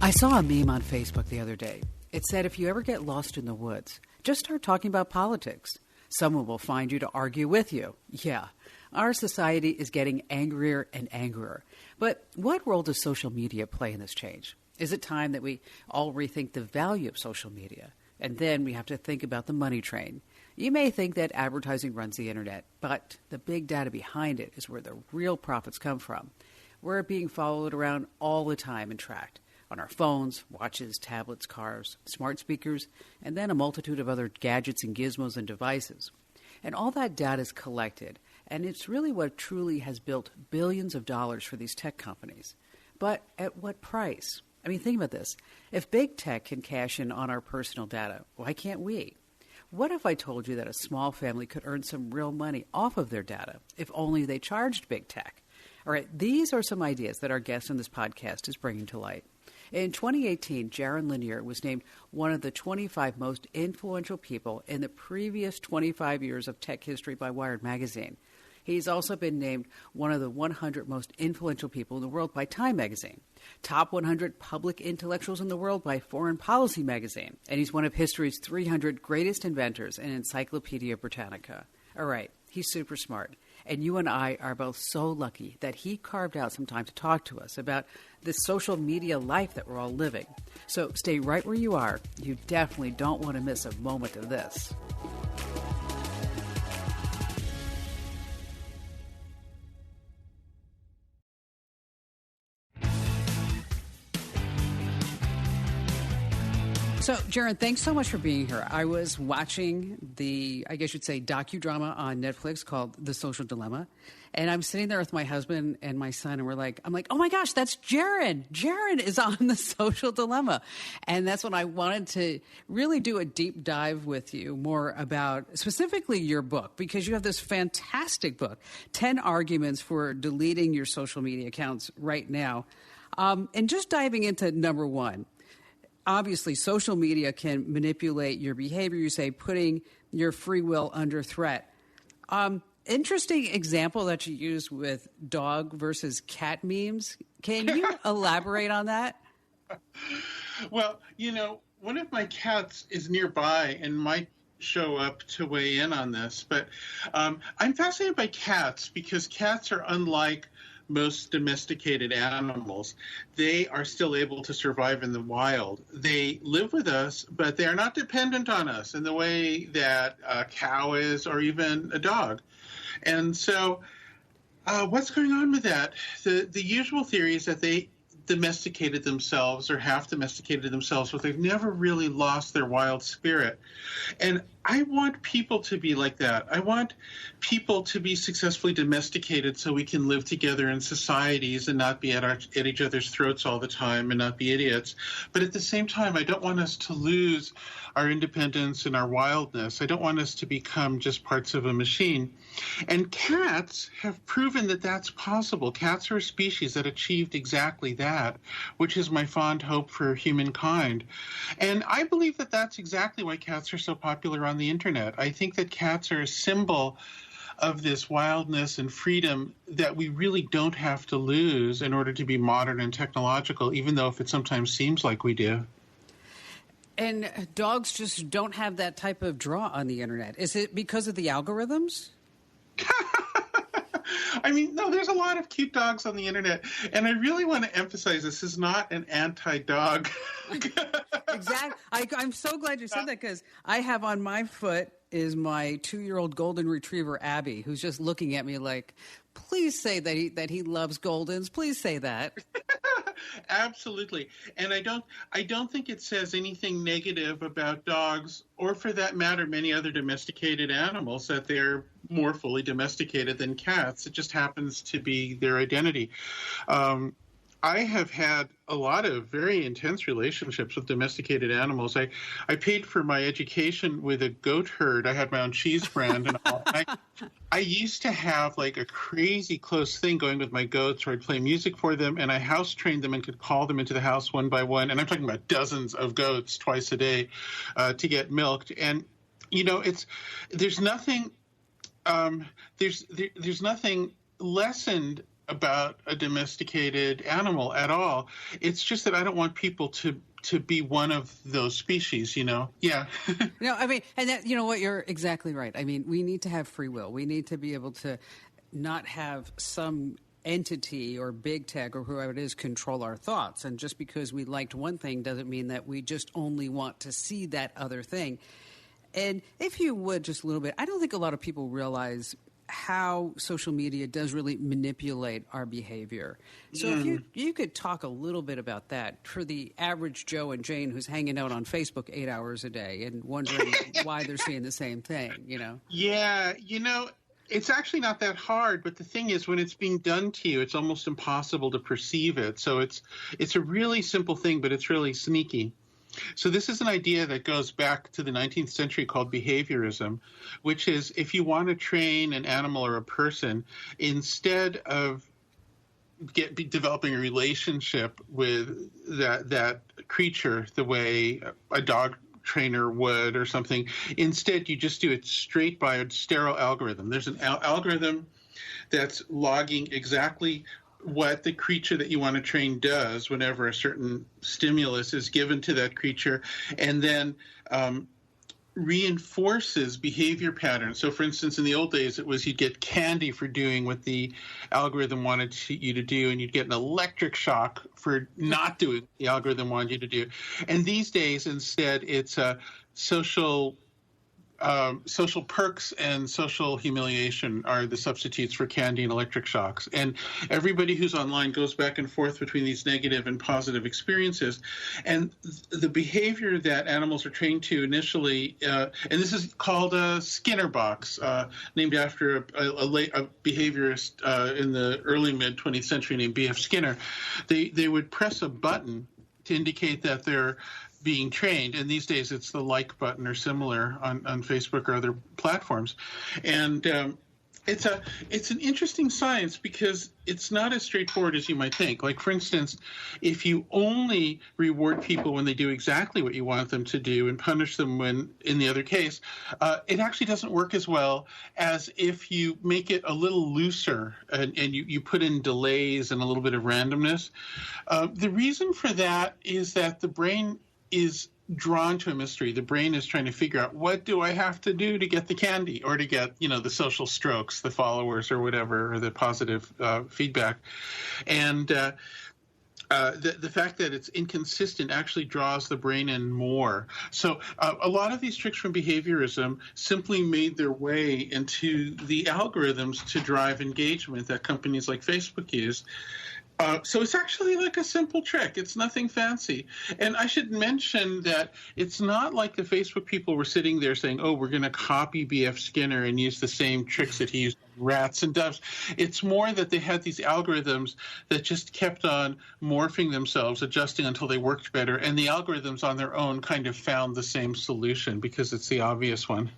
I saw a meme on Facebook the other day. It said, if you ever get lost in the woods, just start talking about politics. Someone will find you to argue with you. Yeah, our society is getting angrier and angrier. But what role does social media play in this change? Is it time that we all rethink the value of social media? And then we have to think about the money train. You may think that advertising runs the internet, but the big data behind it is where the real profits come from. We're being followed around all the time and tracked on our phones, watches, tablets, cars, smart speakers, and then a multitude of other gadgets and gizmos and devices. And all that data is collected, and it's really what truly has built billions of dollars for these tech companies. But at what price? I mean, think about this. If big tech can cash in on our personal data, why can't we? What if I told you that a small family could earn some real money off of their data if only they charged big tech? All right, these are some ideas that our guest on this podcast is bringing to light. In 2018, Jaron Lanier was named one of the 25 most influential people in the previous 25 years of tech history by Wired magazine. He's also been named one of the 100 most influential people in the world by Time magazine, top 100 public intellectuals in the world by Foreign Policy magazine, and he's one of history's 300 greatest inventors in Encyclopedia Britannica. All right, he's super smart. And you and I are both so lucky that he carved out some time to talk to us about this social media life that we're all living. So stay right where you are. You definitely don't want to miss a moment of this. So, Jaron, thanks so much for being here. I was watching the, I guess you'd say, docudrama on Netflix called The Social Dilemma. And I'm sitting there with my husband and my son, and I'm like, oh my gosh, that's Jaron. Jaron is on The Social Dilemma. And that's when I wanted to really do a deep dive with you more about specifically your book, because you have this fantastic book, 10 Arguments for Deleting Your Social Media Accounts Right Now. And just diving into number one. Obviously, social media can manipulate your behavior, you say, putting your free will under threat. Interesting example that you used with dog versus cat memes. Can you elaborate on that? Well, one of my cats is nearby and might show up to weigh in on this. But I'm fascinated by cats because cats are unlike most domesticated animals. They are still able to survive in the wild. They live with us, but they are not dependent on us in the way that a cow is or even a dog. And so what's going on with that? The usual theory is that they domesticated themselves or half domesticated themselves, but they've never really lost their wild spirit. And I want people to be like that. I want people to be successfully domesticated so we can live together in societies and not be at each other's throats all the time and not be idiots. But at the same time, I don't want us to lose our independence and our wildness. I don't want us to become just parts of a machine. And cats have proven that that's possible. Cats are a species that achieved exactly that, which is my fond hope for humankind. And I believe that that's exactly why cats are so popular on the internet. I think that cats are a symbol of this wildness and freedom that we really don't have to lose in order to be modern and technological, even though if it sometimes seems like we do. And dogs just don't have that type of draw on the internet. Is it because of the algorithms? I mean, no, there's a lot of cute dogs on the internet. And I really want to emphasize this is not an anti-dog. Exactly. I'm so glad you said that because I have on my foot is my 2-year-old golden retriever, Abby, who's just looking at me like, please say that he loves Goldens. Please say that. Absolutely. And I don't think it says anything negative about dogs or, for that matter, many other domesticated animals, that they're more fully domesticated than cats. It just happens to be their identity. I have had a lot of very intense relationships with domesticated animals. I paid for my education with a goat herd. I had my own cheese brand. And all. I used to have like a crazy close thing going with my goats where I'd play music for them, and I house trained them and could call them into the house one by one. And I'm talking about dozens of goats twice a day to get milked. And, there's nothing lessened about a domesticated animal at all. It's just that I don't want people to be one of those species, you know? Yeah. No, I mean, and that, you know what, you're exactly right. I mean, we need to have free will. We need to be able to not have some entity or big tech or whoever it is control our thoughts. And just because we liked one thing doesn't mean that we just only want to see that other thing. And if you would, just a little bit, I don't think a lot of people realize how social media does really manipulate our behavior. So if you could talk a little bit about that for the average Joe and Jane who's hanging out on Facebook 8 hours a day and wondering why they're seeing the same thing, you know? Yeah, you know, it's actually not that hard, but the thing is, when it's being done to you, it's almost impossible to perceive it. So it's a really simple thing, but it's really sneaky. So this is an idea that goes back to the 19th century called behaviorism, which is if you want to train an animal or a person, instead of developing a relationship with that creature the way a dog trainer would or something, instead you just do it straight by a sterile algorithm. There's an algorithm that's logging exactly what the creature that you want to train does whenever a certain stimulus is given to that creature, and then reinforces behavior patterns. So, for instance, in the old days, it was you'd get candy for doing what the algorithm wanted you to do, and you'd get an electric shock for not doing what the algorithm wanted you to do. And these days, instead, it's social perks and social humiliation are the substitutes for candy and electric shocks. And everybody who's online goes back and forth between these negative and positive experiences. And the behavior that animals are trained to initially, and this is called a Skinner box, named after a behaviorist in the early mid-20th century named B.F. Skinner. They would press a button to indicate that they're being trained, and these days it's the like button or similar on Facebook or other platforms. And it's an interesting science because it's not as straightforward as you might think. Like, for instance, if you only reward people when they do exactly what you want them to do and punish them when in the other case, it actually doesn't work as well as if you make it a little looser and you put in delays and a little bit of randomness. The reason for that is that the brain is drawn to a mystery. The brain is trying to figure out, what do I have to do to get the candy or to get, the social strokes, the followers or whatever, or the positive feedback. And the fact that it's inconsistent actually draws the brain in more. So a lot of these tricks from behaviorism simply made their way into the algorithms to drive engagement that companies like Facebook use. So it's actually like a simple trick. It's nothing fancy. And I should mention that it's not like the Facebook people were sitting there saying, oh, we're going to copy B.F. Skinner and use the same tricks that he used on rats and doves. It's more that they had these algorithms that just kept on morphing themselves, adjusting until they worked better. And the algorithms on their own kind of found the same solution because it's the obvious one.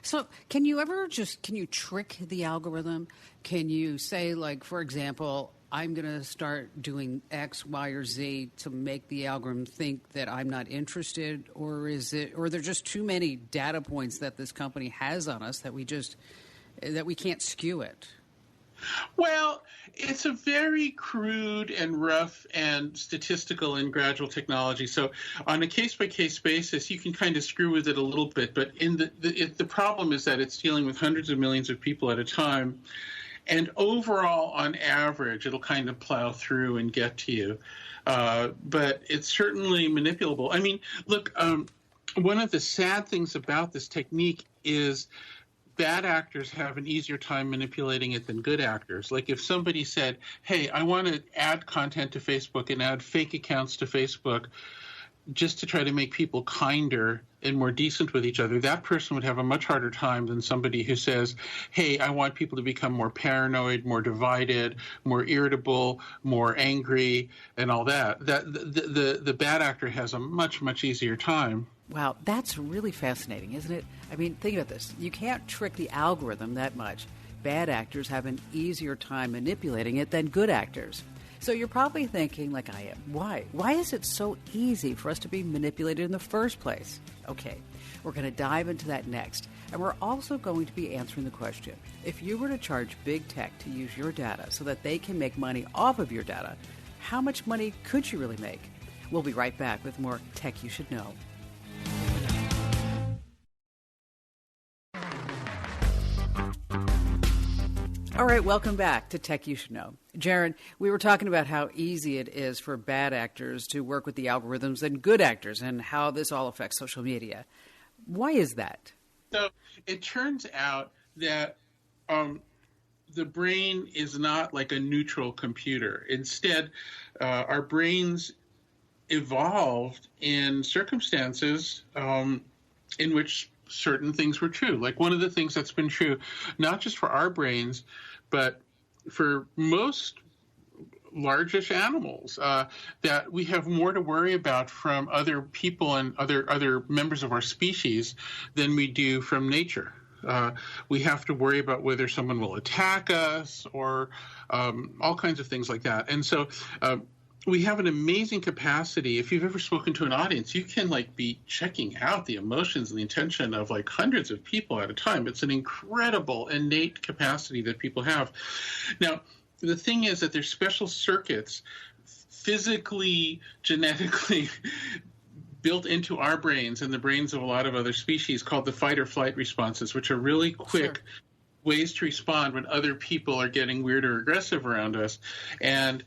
So can you trick the algorithm? Can you say, like, for example, I'm going to start doing X, Y, or Z to make the algorithm think that I'm not interested? Or are there just too many data points that this company has on us that we can't skew it? Well, it's a very crude and rough and statistical and gradual technology. So on a case-by-case basis, you can kind of screw with it a little bit. But the problem is that it's dealing with hundreds of millions of people at a time. And overall, on average, it'll kind of plow through and get to you. But it's certainly manipulable. I mean, look, one of the sad things about this technique is bad actors have an easier time manipulating it than good actors. Like if somebody said, hey, I want to add content to Facebook and add fake accounts to Facebook just to try to make people kinder and more decent with each other, that person would have a much harder time than somebody who says, hey, I want people to become more paranoid, more divided, more irritable, more angry, and all that. The bad actor has a much, much easier time. Wow, that's really fascinating, isn't it? I mean, think about this. You can't trick the algorithm that much. Bad actors have an easier time manipulating it than good actors. So you're probably thinking, like I am, why? Why is it so easy for us to be manipulated in the first place? Okay, we're going to dive into that next. And we're also going to be answering the question, if you were to charge big tech to use your data so that they can make money off of your data, how much money could you really make? We'll be right back with more Tech You Should Know. All right, welcome back to Tech You Should Know. Jaron, we were talking about how easy it is for bad actors to work with the algorithms and good actors and how this all affects social media. Why is that? So it turns out that the brain is not like a neutral computer. Instead, our brains evolved in circumstances in which certain things were true. Like one of the things that's been true, not just for our brains, but for most largish animals, that we have more to worry about from other people and other members of our species than we do from nature. We have to worry about whether someone will attack us or all kinds of things like that. And so we have an amazing capacity. If you've ever spoken to an audience, you can be checking out the emotions and the intention of hundreds of people at a time. It's an incredible innate capacity that people have. Now, the thing is that there's special circuits physically, genetically built into our brains and the brains of a lot of other species called the fight or flight responses, which are really quick ways to respond when other people are getting weird or aggressive around us. And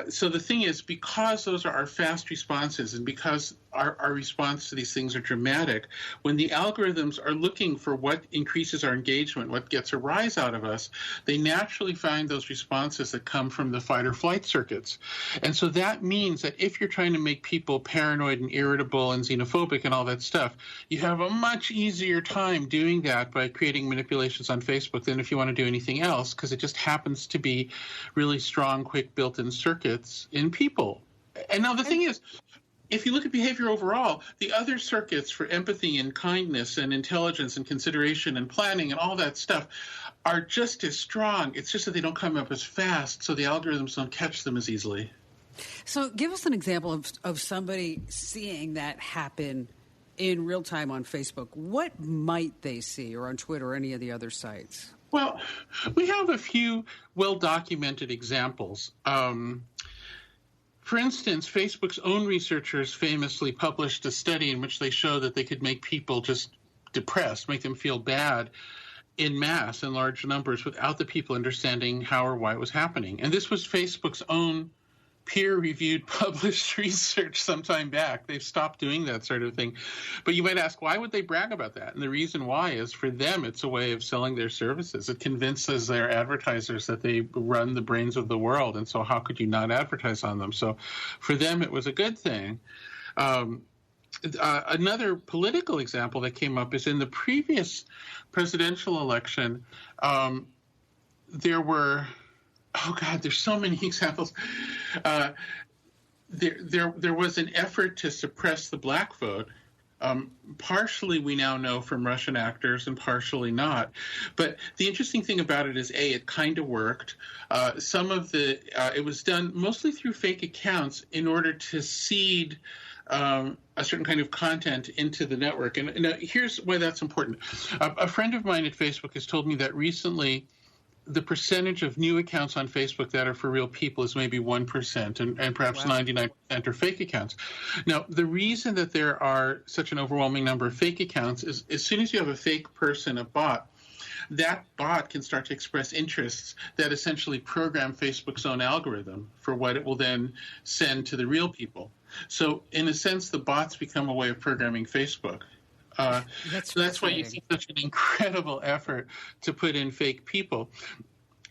so the thing is, because those are our fast responses and because our response to these things are dramatic, when the algorithms are looking for what increases our engagement, what gets a rise out of us, they naturally find those responses that come from the fight or flight circuits. And so that means that if you're trying to make people paranoid and irritable and xenophobic and all that stuff, you have a much easier time doing that by creating manipulations on Facebook than if you want to do anything else, because it just happens to be really strong, quick built-in circuits in people. And now the thing is, if you look at behavior overall, the other circuits for empathy and kindness and intelligence and consideration and planning and all that stuff are just as strong. It's just that they don't come up as fast, so the algorithms don't catch them as easily. So give us an example of somebody seeing that happen in real time on Facebook. What might they see, or on Twitter or any of the other sites? Well, we have a few well-documented examples. For instance, Facebook's own researchers famously published a study in which they show that they could make people just depressed, make them feel bad in mass, in large numbers, without the people understanding how or why it was happening. And this was Facebook's own peer-reviewed published research some time back. They've stopped doing that sort of thing. But you might ask, why would they brag about that? And the reason why is, for them, it's a way of selling their services. It convinces their advertisers that they run the brains of the world, and so how could you not advertise on them? So for them, it was a good thing. Another political example that came up is in the previous presidential election, there were there's so many examples. There was an effort to suppress the black vote. Partially, we now know from Russian actors, and partially not. But the interesting thing about it is, it kind of worked. It was done mostly through fake accounts in order to seed a certain kind of content into the network. And here's why that's important. A friend of mine at Facebook has told me that recently, the percentage of new accounts on Facebook that are for real people is maybe 1%, and perhaps 99% are fake accounts. Now, the reason that there are such an overwhelming number of fake accounts is, as soon as you have a fake person, a bot, that bot can start to express interests that essentially program Facebook's own algorithm for what it will then send to the real people. So, in a sense, the bots become a way of programming Facebook. That's why you see such an incredible effort to put in fake people.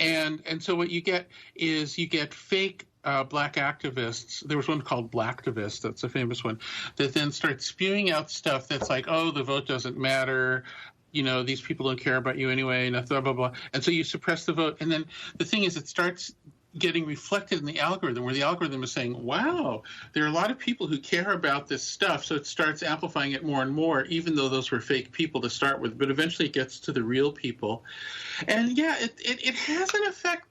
And so what you get is fake black activists. There was one called Blacktivist, that's a famous one, that then starts spewing out stuff that's like, oh, the vote doesn't matter, these people don't care about you anyway, and blah, blah, blah. And so you suppress the vote. And then the thing is, it starts getting reflected in the algorithm, where the algorithm is saying, wow, there are a lot of people who care about this stuff, so it starts amplifying it more and more, even though those were fake people to start with. But eventually it gets to the real people. And yeah, it has an effect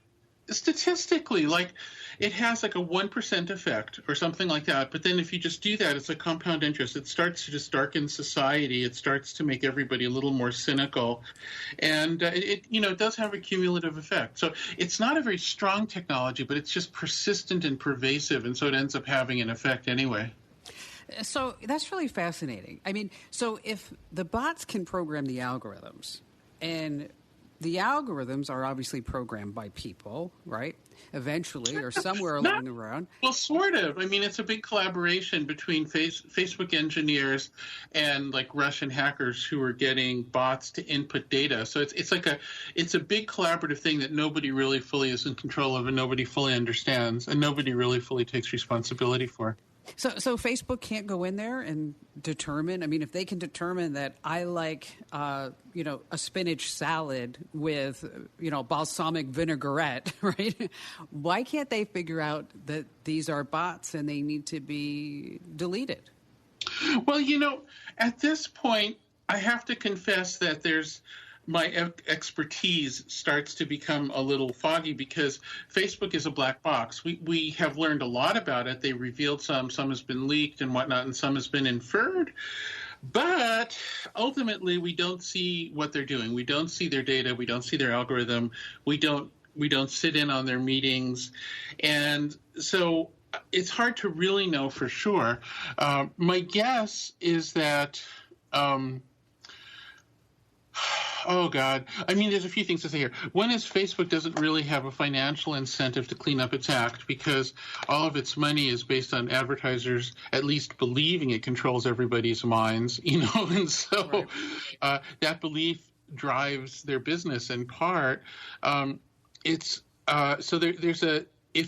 statistically, like it has like a 1% effect or something like that. But then if you just do that, it's like compound interest. It starts to just darken society. It starts to make everybody a little more cynical. And it does have a cumulative effect. So it's not a very strong technology, but it's just persistent and pervasive. And so it ends up having an effect anyway. So that's really fascinating. I mean, so if the bots can program the algorithms, and the algorithms are obviously programmed by people, right? Eventually, or somewhere along the road. Well, sort of. I mean, it's a big collaboration between Facebook engineers and like Russian hackers who are getting bots to input data. So it's a big collaborative thing that nobody really fully is in control of, and nobody fully understands, and nobody really fully takes responsibility for. So Facebook can't go in there and determine. I mean, if they can determine that I like, a spinach salad with, balsamic vinaigrette, right? Why can't they figure out that these are bots and they need to be deleted? Well, at this point, I have to confess that my expertise starts to become a little foggy because Facebook is a black box. We have learned a lot about it. They revealed some has been leaked and whatnot, and some has been inferred. But ultimately, we don't see what they're doing. We don't see their data. We don't see their algorithm. We don't sit in on their meetings. And so it's hard to really know for sure. My guess is that oh, God. I mean, there's a few things to say here. One is Facebook doesn't really have a financial incentive to clean up its act because all of its money is based on advertisers at least believing it controls everybody's minds, and so that belief drives their business in part. If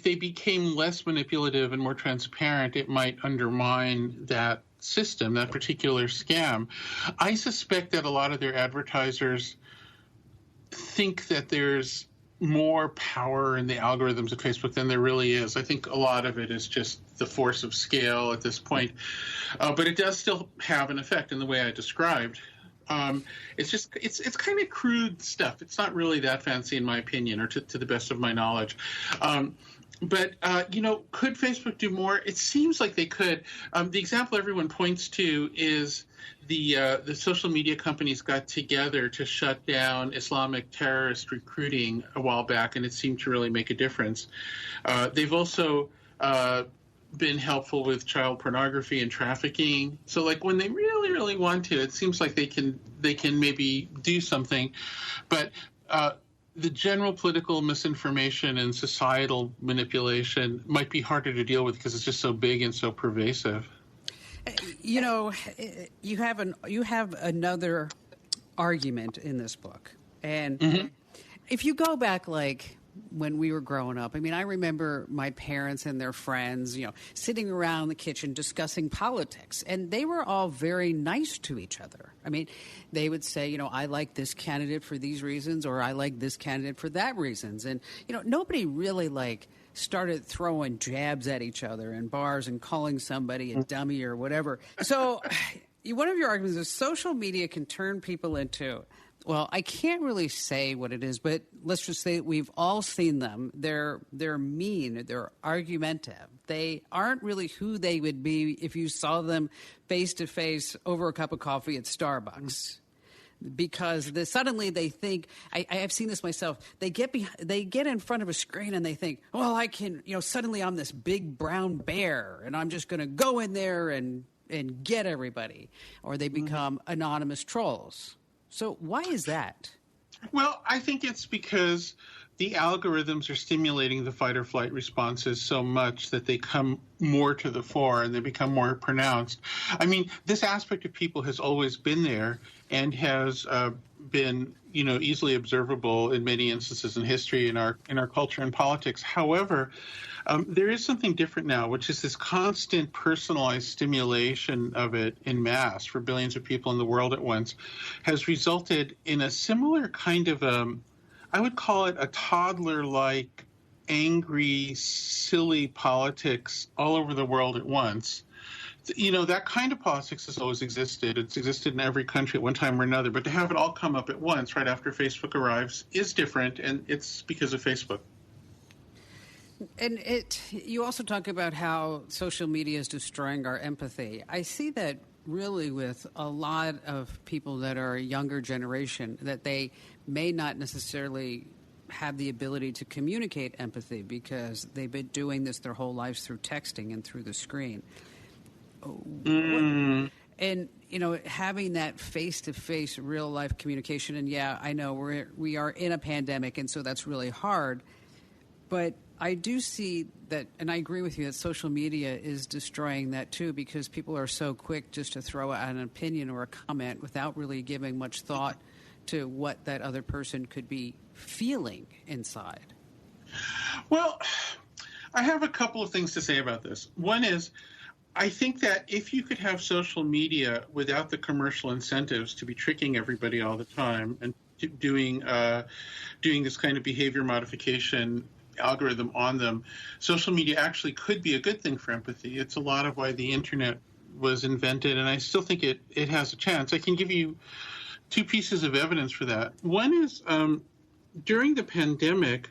they became less manipulative and more transparent, it might undermine that system, that particular scam. I suspect that a lot of their advertisers think that there's more power in the algorithms of Facebook than there really is. I think a lot of it is just the force of scale at this point. But it does still have an effect in the way I described. It's kind of crude stuff. It's not really that fancy in my opinion, or to the best of my knowledge. But could Facebook do more? It seems like they could. The example everyone points to is the social media companies got together to shut down Islamic terrorist recruiting a while back, and it seemed to really make a difference. They've also been helpful with child pornography and trafficking. So, like, when they really, really want to, it seems like they can maybe do something. But the general political misinformation and societal manipulation might be harder to deal with because it's just so big and so pervasive. You have another argument in this book, and if you go back, like when we were growing up, I mean, I remember my parents and their friends, sitting around the kitchen discussing politics, and they were all very nice to each other. I mean, they would say, I like this candidate for these reasons, or I like this candidate for that reasons. And, nobody really started throwing jabs at each other in bars and calling somebody a dummy or whatever. So one of your arguments is social media can turn people into, well, I can't really say what it is, but let's just say we've all seen them. They're mean. They're argumentative. They aren't really who they would be if you saw them face to face over a cup of coffee at Starbucks. Because suddenly they think, I have seen this myself, they get in front of a screen and they think, well, I can, suddenly I'm this big brown bear and I'm just going to go in there and get everybody. Or they become anonymous trolls. So why is that? Well, I think it's because the algorithms are stimulating the fight or flight responses so much that they come more to the fore and they become more pronounced. I mean, this aspect of people has always been there and has been, easily observable in many instances in history, in our culture and politics. However, there is something different now, which is this constant personalized stimulation of it in mass for billions of people in the world at once has resulted in a similar kind of, I would call it a toddler-like, angry, silly politics all over the world at once. That kind of politics has always existed. It's existed in every country at one time or another. But to have it all come up at once right after Facebook arrives is different, and it's because of Facebook. And you also talk about how social media is destroying our empathy. I see that really with a lot of people that are a younger generation, that they may not necessarily have the ability to communicate empathy because they've been doing this their whole lives through texting and through the screen. And, having that face-to-face real-life communication, and yeah, I know we are in a pandemic, and so that's really hard. But I do see that, and I agree with you, that social media is destroying that too, because people are so quick just to throw out an opinion or a comment without really giving much thought to what that other person could be feeling inside. Well, I have a couple of things to say about this. One is, I think that if you could have social media without the commercial incentives to be tricking everybody all the time and doing this kind of behavior modification algorithm on them, social media actually could be a good thing for empathy. It's a lot of why the internet was invented, and I still think it has a chance. I can give you two pieces of evidence for that. One is during the pandemic,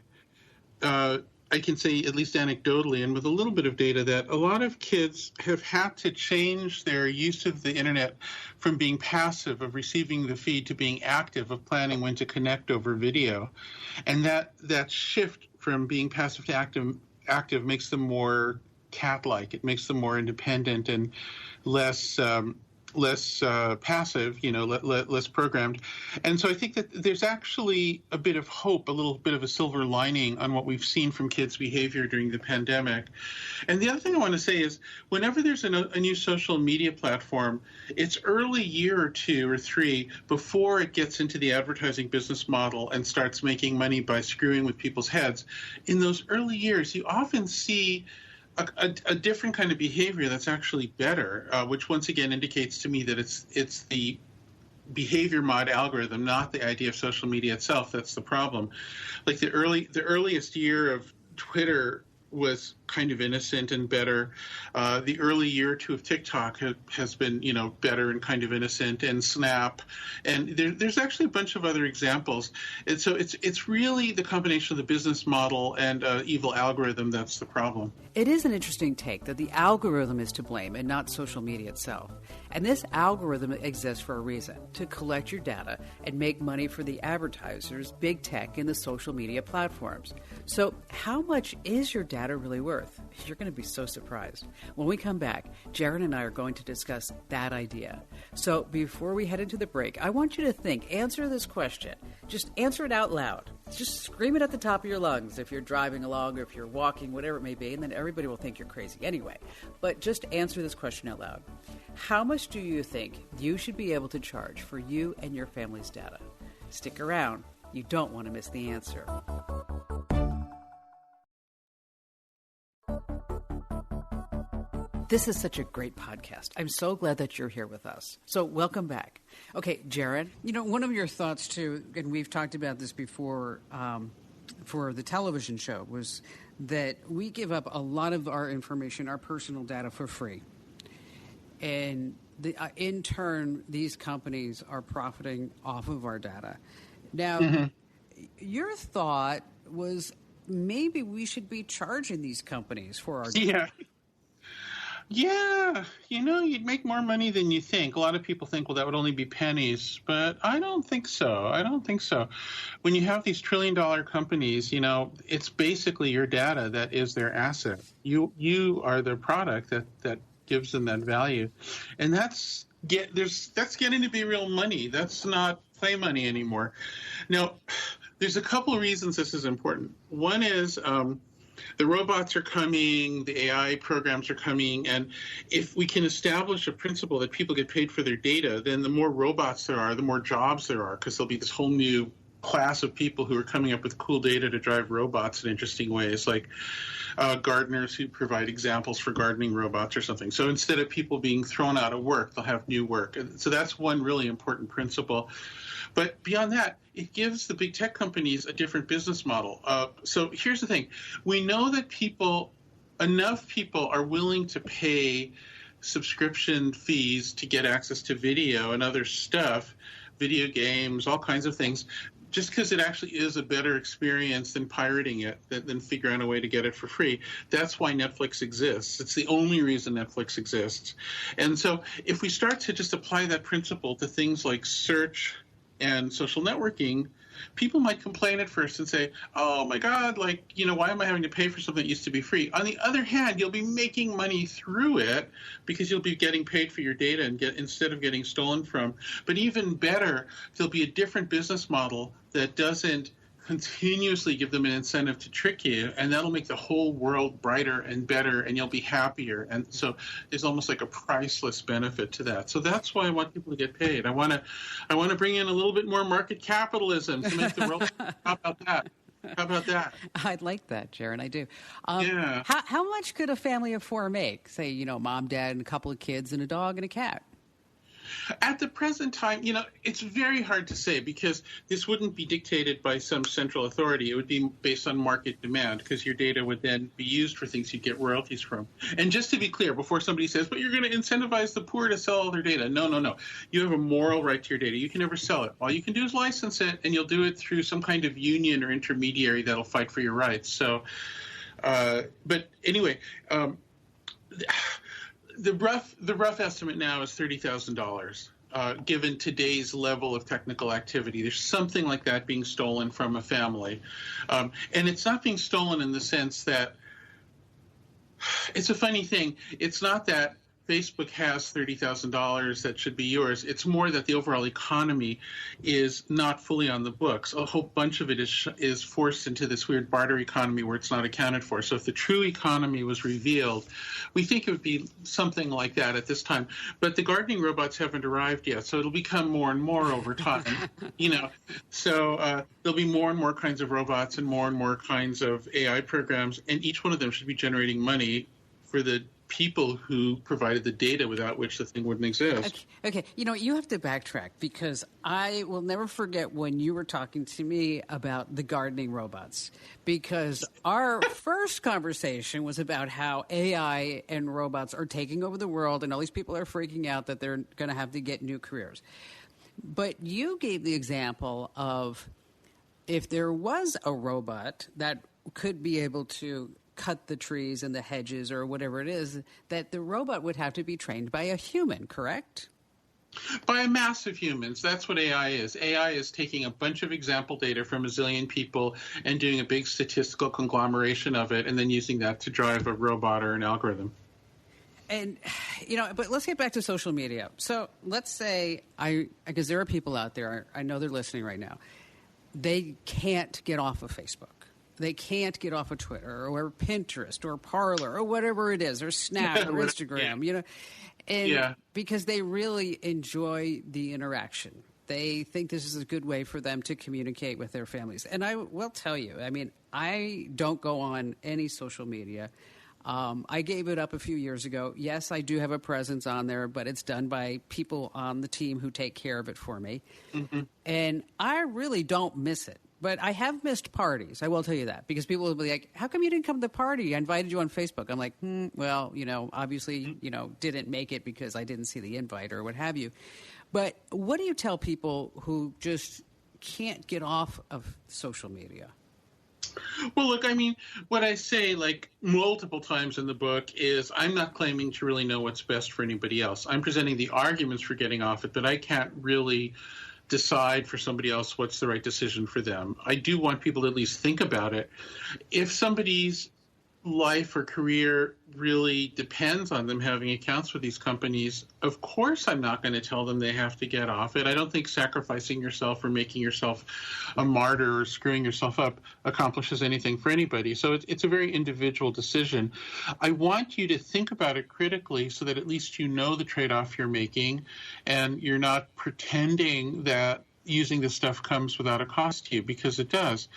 I can say, at least anecdotally and with a little bit of data, that a lot of kids have had to change their use of the internet from being passive, of receiving the feed, to being active, of planning when to connect over video. And that shift from being passive to active makes them more cat-like. It makes them more independent and less passive, less programmed. And so I think that there's actually a bit of hope, a little bit of a silver lining on what we've seen from kids' behavior during the pandemic. And the other thing I want to say is, whenever there's a new social media platform, it's early year or two or three before it gets into the advertising business model and starts making money by screwing with people's heads. In those early years, you often see a different kind of behavior that's actually better, which once again indicates to me that it's the behavior mod algorithm, not the idea of social media itself, that's the problem. Like the earliest year of Twitter was kind of innocent and better. The early year or two of TikTok has been, better and kind of innocent, and Snap, and there's actually a bunch of other examples. And so it's really the combination of the business model and evil algorithm that's the problem. It is an interesting take that the algorithm is to blame and not social media itself. And this algorithm exists for a reason, to collect your data and make money for the advertisers, big tech, and the social media platforms. So how much is your data really worth? You're going to be so surprised. When we come back, Jaron and I are going to discuss that idea. So before we head into the break, I want you to answer this question. Just answer it out loud. Just scream it at the top of your lungs if you're driving along or if you're walking, whatever it may be, and then everybody will think you're crazy anyway. But just answer this question out loud. How much do you think you should be able to charge for you and your family's data? Stick around. You don't want to miss the answer. This is such a great podcast. I'm so glad that you're here with us. So welcome back. Okay, Jaron, one of your thoughts too, and we've talked about this before for the television show, was that we give up a lot of our information, our personal data, for free. And in turn, these companies are profiting off of our data. Now, your thought was maybe we should be charging these companies for our data. Yeah, you'd make more money than you think. A lot of people think, well, that would only be pennies, but I don't think so. When you have these trillion-dollar companies, it's basically your data that is their asset. You are the product that gives them that value, and that's getting to be real money. That's not play money anymore. Now, there's a couple of reasons this is important. One is the robots are coming, the AI programs are coming, and if we can establish a principle that people get paid for their data, then the more robots there are, the more jobs there are, because there'll be this whole new class of people who are coming up with cool data to drive robots in interesting ways, like gardeners who provide examples for gardening robots or something. So instead of people being thrown out of work, they'll have new work. And so that's one really important principle. But beyond that, it gives the big tech companies a different business model. So here's the thing. We know that enough people are willing to pay subscription fees to get access to video and other stuff, video games, all kinds of things, just because it actually is a better experience than pirating it, than figuring out a way to get it for free. That's why Netflix exists. It's the only reason Netflix exists. And so if we start to just apply that principle to things like search and social networking, people might complain at first and say, oh my God, like, why am I having to pay for something that used to be free? On the other hand, you'll be making money through it because you'll be getting paid for your data instead of getting stolen from. But even better, there'll be a different business model that doesn't continuously give them an incentive to trick you, and that'll make the whole world brighter and better, and you'll be happier. And so there's almost like a priceless benefit to that. So that's why I want people to get paid. I want to bring in a little bit more market capitalism to make the world. How about that? How about that? I'd like that, Jaron. I do. Yeah. How much could a family of four make? Say, mom, dad, and a couple of kids, and a dog and a cat. At the present time, it's very hard to say because this wouldn't be dictated by some central authority. It would be based on market demand because your data would then be used for things you'd get royalties from. And just to be clear, before somebody says, but you're going to incentivize the poor to sell all their data. No. You have a moral right to your data. You can never sell it. All you can do is license it, and you'll do it through some kind of union or intermediary that'll fight for your rights. So, but anyway, the rough estimate now is $30,000. Given today's level of technical activity, there's something like that being stolen from a family, and it's not being stolen in the sense that it's a funny thing. It's not that Facebook has $30,000 that should be yours. It's more that the overall economy is not fully on the books. A whole bunch of it is forced into this weird barter economy where it's not accounted for. So if the true economy was revealed, we think it would be something like that at this time. But the gardening robots haven't arrived yet, so it'll become more and more over time. So there'll be more and more kinds of robots and more kinds of AI programs, and each one of them should be generating money for the people who provided the data without which the thing wouldn't exist. Okay. You have to backtrack because I will never forget when you were talking to me about the gardening robots, because our first conversation was about how AI and robots are taking over the world and all these people are freaking out that they're going to have to get new careers. But you gave the example of if there was a robot that could be able to cut the trees and the hedges or whatever it is, that the robot would have to be trained by a human, correct? By a mass of humans. That's what AI is. AI is taking a bunch of example data from a zillion people and doing a big statistical conglomeration of it and then using that to drive a robot or an algorithm. And, but let's get back to social media. So let's say because there are people out there, I know they're listening right now, they can't get off of Facebook. They can't get off of Twitter or Pinterest or Parler or whatever it is, or Snap or Instagram, and because they really enjoy the interaction. They think this is a good way for them to communicate with their families. And I will tell you, I don't go on any social media. I gave it up a few years ago. Yes, I do have a presence on there, but it's done by people on the team who take care of it for me. Mm-hmm. And I really don't miss it. But I have missed parties, I will tell you that, because people will be like, how come you didn't come to the party? I invited you on Facebook. I'm like, well, obviously, didn't make it because I didn't see the invite or what have you. But what do you tell people who just can't get off of social media? Well, look, what I say, multiple times in the book is I'm not claiming to really know what's best for anybody else. I'm presenting the arguments for getting off it, but I can't really decide for somebody else what's the right decision for them. I do want people to at least think about it. If somebody's life or career really depends on them having accounts with these companies, of course I'm not going to tell them they have to get off it. I don't think sacrificing yourself or making yourself a martyr or screwing yourself up accomplishes anything for anybody. So it's a very individual decision. I want you to think about it critically so that at least you know the trade-off you're making and you're not pretending that using this stuff comes without a cost to you, because it does.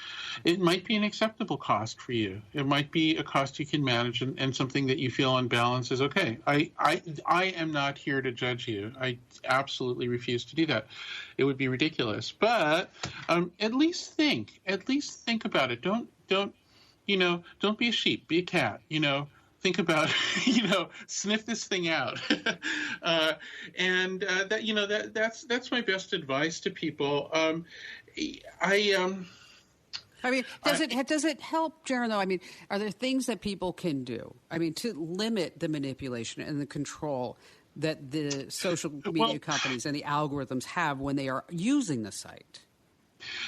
It might be an acceptable cost for you. It might be a cost you can manage and something that you feel on balance is okay. I am not here to judge you. I absolutely refuse to do that. It would be ridiculous. But at least think about it. Don't be a sheep, be a cat, Think about, sniff this thing out. That's my best advice to people. I mean, does it help, Jaron, though? I mean, are there things that people can do? I mean, to limit the manipulation and the control that the social media companies and the algorithms have when they are using the site?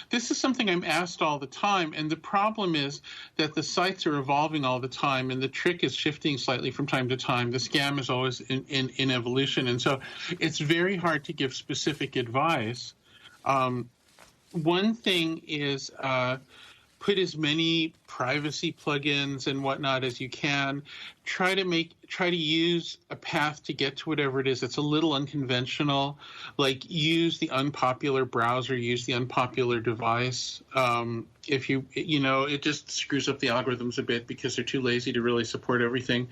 This is something I'm asked all the time, and the problem is that the sites are evolving all the time, and the trick is shifting slightly from time to time. The scam is always in evolution, and so it's very hard to give specific advice. One thing is put as many privacy plugins and whatnot as you can. Try to use a path to get to whatever it is that's a little unconventional. Like use the unpopular browser, use the unpopular device. If it just screws up the algorithms a bit because they're too lazy to really support everything.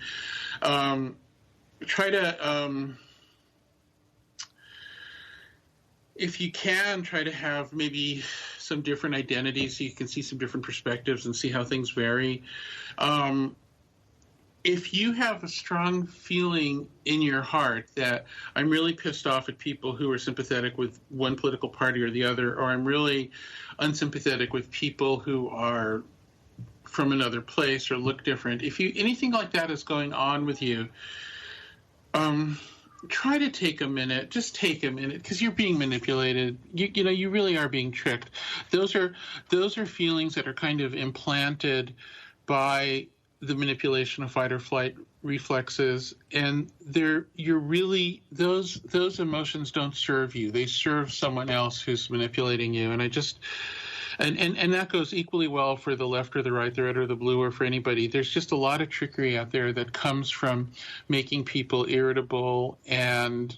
If you can, try to have maybe some different identities so you can see some different perspectives and see how things vary. If you have a strong feeling in your heart that I'm really pissed off at people who are sympathetic with one political party or the other, or I'm really unsympathetic with people who are from another place or look different, if anything like that is going on with you, try to take a minute. Just take a minute, because you're being manipulated. You really are being tricked. Those are feelings that are kind of implanted by the manipulation of fight or flight reflexes, and those emotions don't serve you. They serve someone else who's manipulating you. And And that goes equally well for the left or the right, the red or the blue, or for anybody. There's just a lot of trickery out there that comes from making people irritable and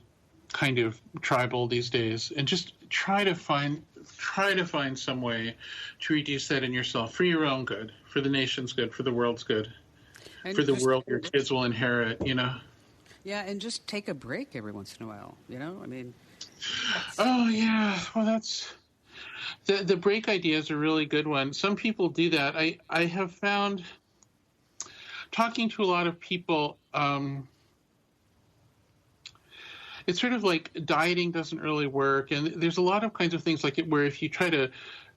kind of tribal these days. And just try to find some way to reduce that in yourself for your own good, for the nation's good, for the world's good, and for the world your kids will inherit, Yeah, and just take a break every once in a while, I mean. Oh, yeah. Well, that's... The break idea is a really good one. Some people do that. I have found, talking to a lot of people, it's sort of like dieting doesn't really work. And there's a lot of kinds of things like it where if you try to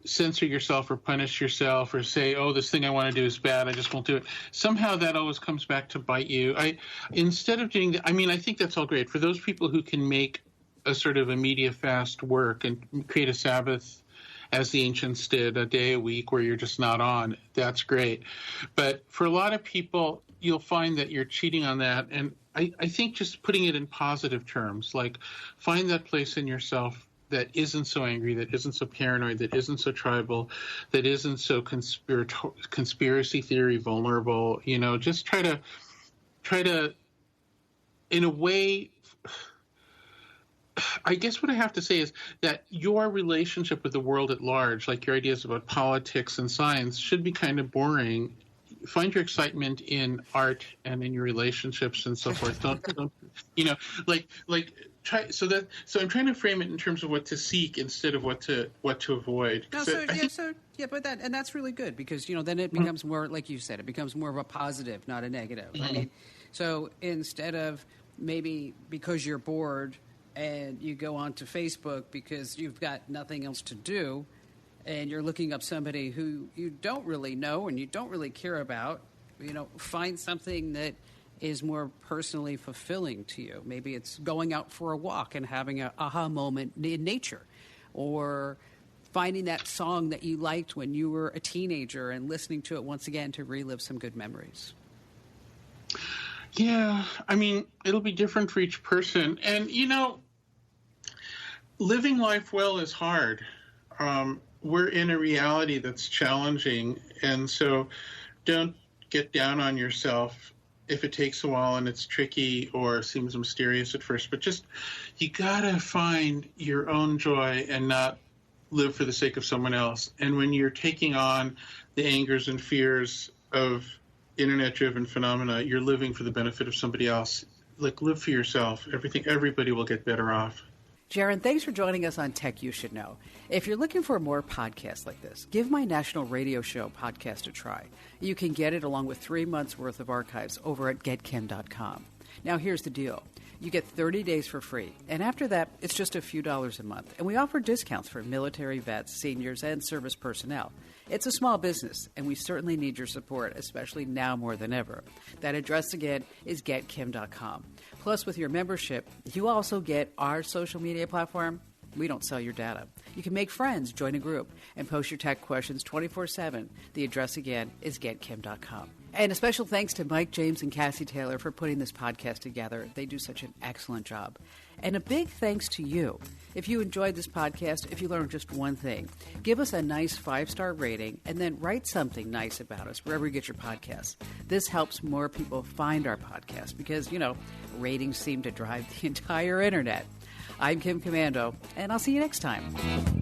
censor yourself or punish yourself or say, oh, this thing I want to do is bad, I just won't do it, somehow that always comes back to bite you. Instead of doing that, I think that's all great. For those people who can make a sort of a media fast work and create a Sabbath, as the ancients did, a day a week where you're just not on, that's great. But for a lot of people, you'll find that you're cheating on that. And I think just putting it in positive terms, like find that place in yourself that isn't so angry, that isn't so paranoid, that isn't so tribal, that isn't so conspiracy theory vulnerable. Just try to, in a way, I guess what I have to say is that your relationship with the world at large, like your ideas about politics and science, should be kind of boring. Find your excitement in art and in your relationships and so forth. Don't try. So I'm trying to frame it in terms of what to seek instead of what to avoid. But that's really good because then it becomes more, like you said, it becomes more of a positive, not a negative. Mm-hmm. I mean, so instead of maybe because you're bored and you go onto Facebook because you've got nothing else to do and you're looking up somebody who you don't really know and you don't really care about, find something that is more personally fulfilling to you. Maybe it's going out for a walk and having an aha moment in nature, or finding that song that you liked when you were a teenager and listening to it once again to relive some good memories. Yeah, it'll be different for each person. And, living life well is hard. We're in a reality that's challenging. And so don't get down on yourself if it takes a while and it's tricky or seems mysterious at first. But just, you got to find your own joy and not live for the sake of someone else. And when you're taking on the angers and fears of internet-driven phenomena, you're living for the benefit of somebody else. Like, live for yourself. Everybody will get better off. Jaron, thanks for joining us on Tech You Should Know. If you're looking for more podcasts like this, give my national radio show podcast a try. You can get it along with 3 months' worth of archives over at getkim.com. Now, here's the deal. You get 30 days for free, and after that, it's just a few dollars a month. And we offer discounts for military vets, seniors, and service personnel. It's a small business, and we certainly need your support, especially now more than ever. That address again is getkim.com. Plus, with your membership, you also get our social media platform. We don't sell your data. You can make friends, join a group, and post your tech questions 24/7. The address again is getkim.com. And a special thanks to Mike James and Cassie Taylor for putting this podcast together. They do such an excellent job. And a big thanks to you. If you enjoyed this podcast, if you learned just one thing, give us a nice 5-star rating and then write something nice about us wherever you get your podcasts. This helps more people find our podcast because, ratings seem to drive the entire internet. I'm Kim Commando, and I'll see you next time.